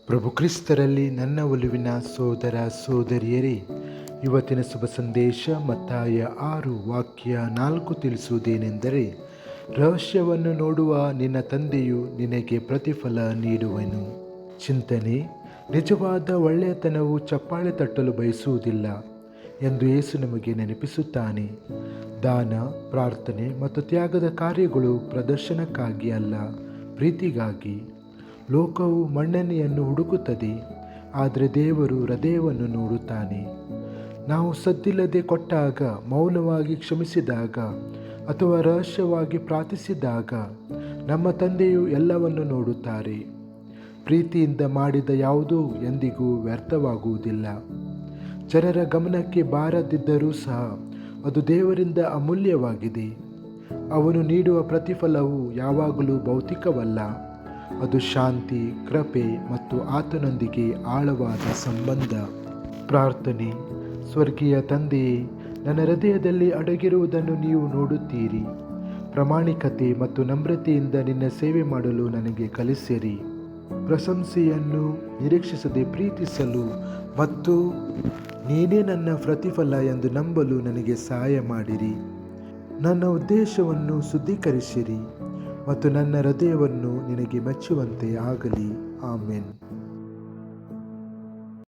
ಪ್ರಭು ಕ್ರಿಸ್ತರಲ್ಲಿ ನನ್ನ ಒಲುವಿನ ಸೋದರ ಸೋದರಿಯರೇ, ಇವತ್ತಿನ ಶುಭ ಸಂದೇಶ ಮತ್ತಾಯ 6:4 ತಿಳಿಸುವುದೇನೆಂದರೆ, ರಹಸ್ಯವನ್ನು ನೋಡುವ ನಿನ್ನ ತಂದೆಯು ನಿನಗೆ ಪ್ರತಿಫಲ ನೀಡುವನು. ಚಿಂತನೆ: ನಿಜವಾದ ಒಳ್ಳೆಯತನವು ಚಪ್ಪಾಳೆ ತಟ್ಟಲು ಬಯಸುವುದಿಲ್ಲ ಎಂದು ಯೇಸು ನಮಗೆ ನೆನಪಿಸುತ್ತಾನೆ. ದಾನ, ಪ್ರಾರ್ಥನೆ ಮತ್ತು ತ್ಯಾಗದ ಕಾರ್ಯಗಳು ಪ್ರದರ್ಶನಕ್ಕಾಗಿ ಅಲ್ಲ, ಪ್ರೀತಿಗಾಗಿ. ಲೋಕವು ಮನ್ನಣೆಯನ್ನು ಹುಡುಕುತ್ತದೆ, ಆದರೆ ದೇವರು ಹೃದಯವನ್ನು ನೋಡುತ್ತಾನೆ. ನಾವು ಸದ್ದಿಲ್ಲದೆ ಕೊಟ್ಟಾಗ, ಮೌನವಾಗಿ ಕ್ಷಮಿಸಿದಾಗ ಅಥವಾ ರಹಸ್ಯವಾಗಿ ಪ್ರಾರ್ಥಿಸಿದಾಗ ನಮ್ಮ ತಂದೆಯು ಎಲ್ಲವನ್ನು ನೋಡುತ್ತಾರೆ. ಪ್ರೀತಿಯಿಂದ ಮಾಡಿದ ಯಾವುದೂ ಎಂದಿಗೂ ವ್ಯರ್ಥವಾಗುವುದಿಲ್ಲ. ಜನರ ಗಮನಕ್ಕೆ ಬಾರದಿದ್ದರೂ ಸಹ ಅದು ದೇವರಿಂದ ಅಮೂಲ್ಯವಾಗಿದೆ. ಅವನು ನೀಡುವ ಪ್ರತಿಫಲವು ಯಾವಾಗಲೂ ಭೌತಿಕವಲ್ಲ, ಅದು ಶಾಂತಿ, ಕೃಪೆ ಮತ್ತು ಆತನೊಂದಿಗೆ ಆಳವಾದ ಸಂಬಂಧ. ಪ್ರಾರ್ಥನೆ: ಸ್ವರ್ಗೀಯ ತಂದೆಯೇ, ನನ್ನ ಹೃದಯದಲ್ಲಿ ಅಡಗಿರುವುದನ್ನು ನೀವು ನೋಡುತ್ತೀರಿ. ಪ್ರಾಮಾಣಿಕತೆ ಮತ್ತು ನಮ್ರತೆಯಿಂದ ನಿನ್ನ ಸೇವೆ ಮಾಡಲು ನನಗೆ ಕಲಿಸಿರಿ. ಪ್ರಶಂಸೆಯನ್ನು ನಿರೀಕ್ಷಿಸದೆ ಪ್ರೀತಿಸಲು ಮತ್ತು ನೀನೇ ನನ್ನ ಪ್ರತಿಫಲ ಎಂದು ನಂಬಲು ನನಗೆ ಸಹಾಯ ಮಾಡಿರಿ. ನನ್ನ ಉದ್ದೇಶವನ್ನು ಶುದ್ಧೀಕರಿಸಿರಿ ಮತ್ತು ನನ್ನ ಹೃದಯವನ್ನು ನಿನಗೆ ಮೆಚ್ಚುವಂತೆ ಆಗಲಿ. ಆಮೆನ್.